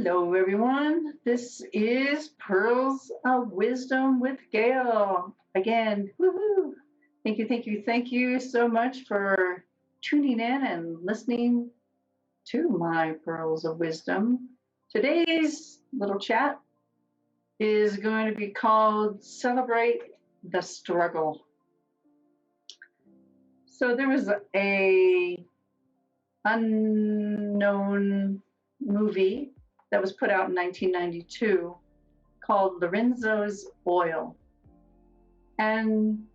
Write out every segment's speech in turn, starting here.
Hello, everyone. This is Pearls of Wisdom with Gail. Again, woohoo! Thank you so much for tuning in and listening to my Pearls of Wisdom. Today's little chat is going to be called Celebrate the Struggle. So there was a unknown movie that was put out in 1992 called Lorenzo's Oil. And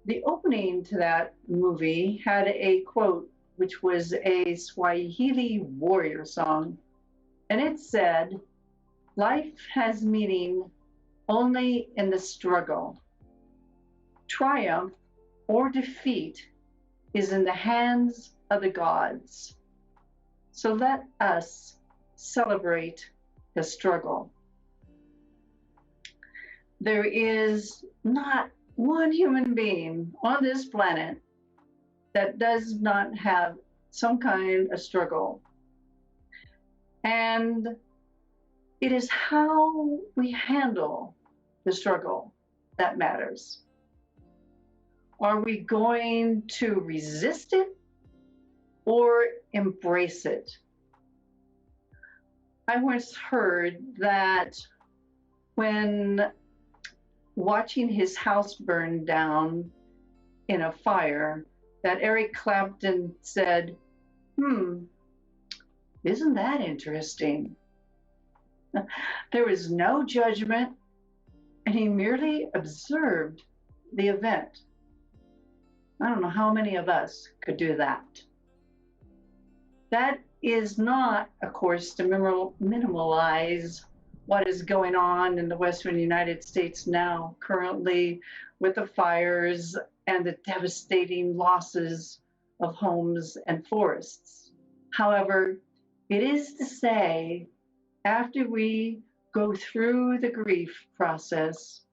the opening to that movie had a quote, which was a Swahili warrior song. And it said, "Life has meaning only in the struggle. Triumph or defeat is in the hands of the gods. So let us celebrate the struggle." There is not one human being on this planet that does not have some kind of struggle. And it is how we handle the struggle that matters. Are we going to resist it or embrace it? I once heard that when watching his house burn down in a fire, that Eric Clapton said, isn't that interesting? There was no judgment, and he merely observed the event. I don't know how many of us could do that. That is not, of course, to minimalize what is going on in the Western United States now, currently with the fires and the devastating losses of homes and forests. However, it is to say, after we go through the grief process,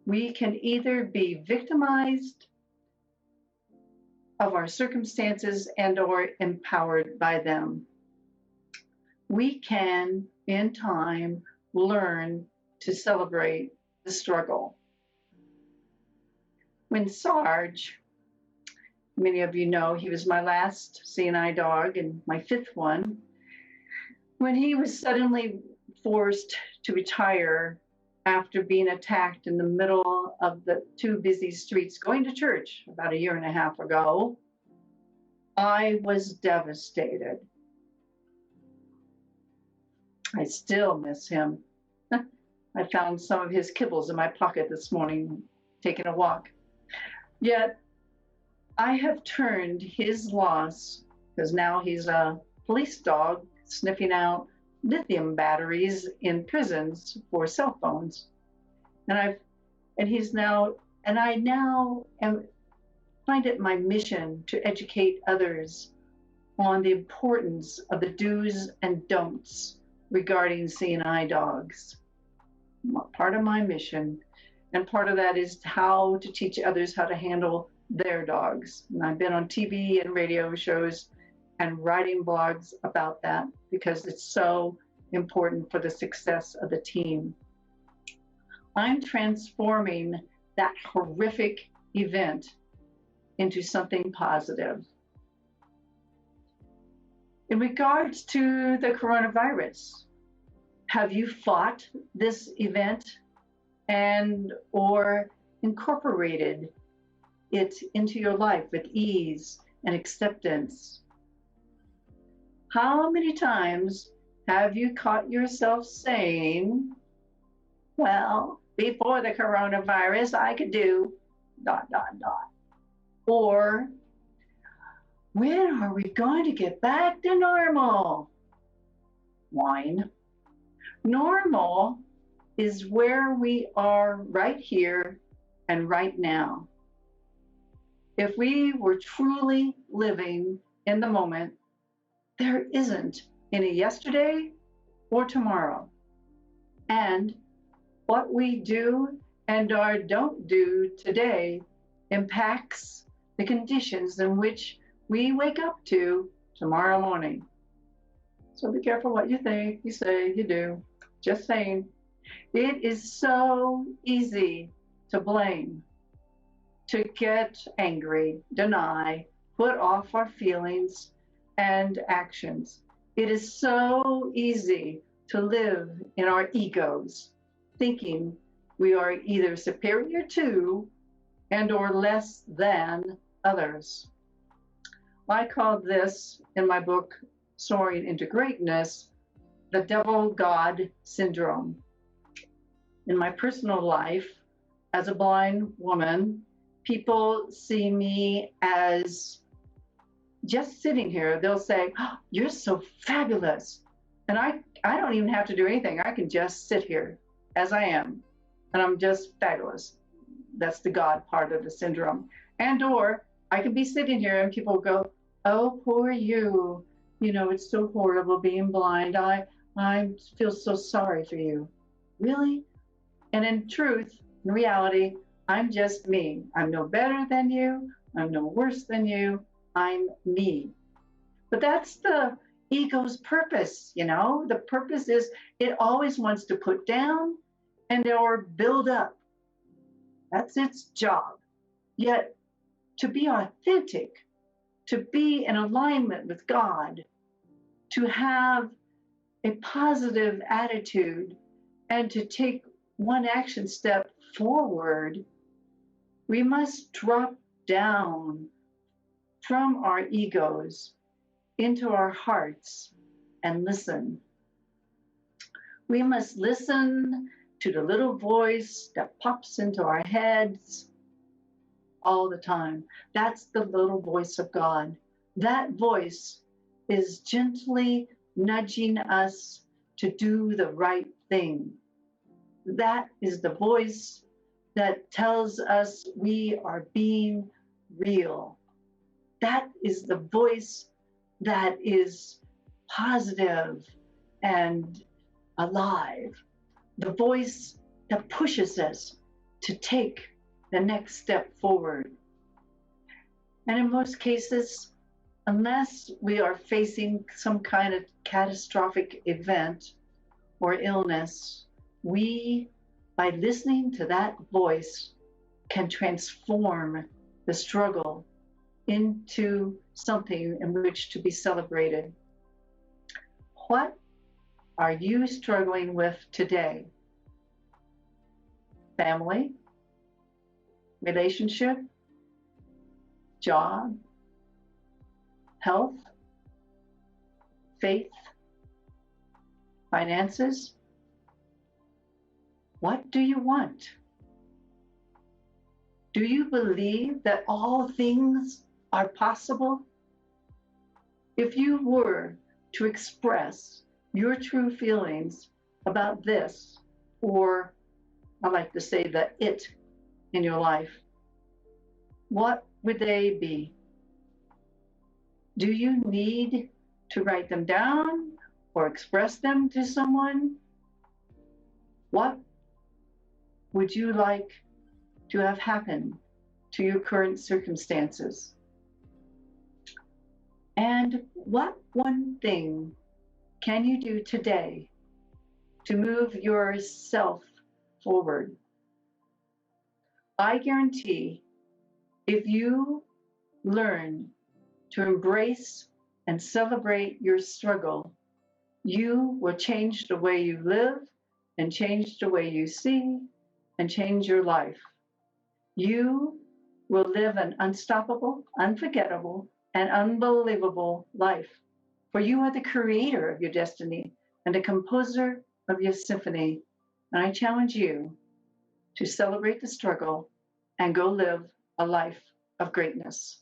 we can either be victimized of our circumstances and or empowered by them. We can, in time, learn to celebrate the struggle. When Sarge, many of you know, he was my last CNI dog and my fifth one, when he was suddenly forced to retire after being attacked in the middle of the two busy streets going to church about a year and a half ago, I was devastated. I still miss him. I found some of his kibbles in my pocket this morning, taking a walk. Yet, I have turned his loss, because now he's a police dog sniffing out lithium batteries in prisons for cell phones. And I now find it my mission to educate others on the importance of the do's and don'ts regarding CNI dogs. Part of my mission, and part of that is how to teach others how to handle their dogs. And I've been on TV and radio shows and writing blogs about that because it's so important for the success of the team. I'm transforming that horrific event into something positive. In regards to the coronavirus, have you fought this event and or incorporated it into your life with ease and acceptance? How many times have you caught yourself saying, well, before the coronavirus, I could do ... Or, when are we going to get back to normal? Whine. Normal is where we are right here and right now. If we were truly living in the moment, there isn't any yesterday or tomorrow. And what we do and or don't do today impacts the conditions in which we wake up to tomorrow morning. So be careful what you think, you say, you do. Just saying. It is so easy to blame, to get angry, deny, put off our feelings and actions. It is so easy to live in our egos, thinking we are either superior to and or less than others. I call this in my book, Soaring into Greatness, the devil God syndrome. In my personal life, as a blind woman, people see me as just sitting here. They'll say, oh, you're so fabulous. And I don't even have to do anything. I can just sit here as I am. And I'm just fabulous. That's the God part of the syndrome. And or I can be sitting here and people go, oh, poor you. You know, it's so horrible being blind. I feel so sorry for you. Really? And in truth, in reality, I'm just me. I'm no better than you. I'm no worse than you. I'm me. But that's the ego's purpose, you know? The purpose is it always wants to put down and or build up. That's its job. Yet to be authentic, to be in alignment with God, to have a positive attitude, and to take one action step forward, we must drop down from our egos into our hearts and listen. We must listen to the little voice that pops into our heads all the time. That's the little voice of God. That voice is gently nudging us to do the right thing. That is the voice that tells us we are being real. That is the voice that is positive and alive. The voice that pushes us to take the next step forward. And in most cases, unless we are facing some kind of catastrophic event or illness, we, by listening to that voice, can transform the struggle into something in which to be celebrated. What are you struggling with today? Family, relationship, job, health, faith, finances? What do you want? Do you believe that all things are possible? If you were to express your true feelings about this, or I like to say the it in your life, what would they be? Do you need to write them down or express them to someone? What would you like to have happen to your current circumstances? And what one thing can you do today to move yourself forward? I guarantee if you learn to embrace and celebrate your struggle, you will change the way you live and change the way you see and change your life. You will live an unstoppable, unforgettable, and unbelievable life. For you are the creator of your destiny and the composer of your symphony. And I challenge you to celebrate the struggle and go live a life of greatness.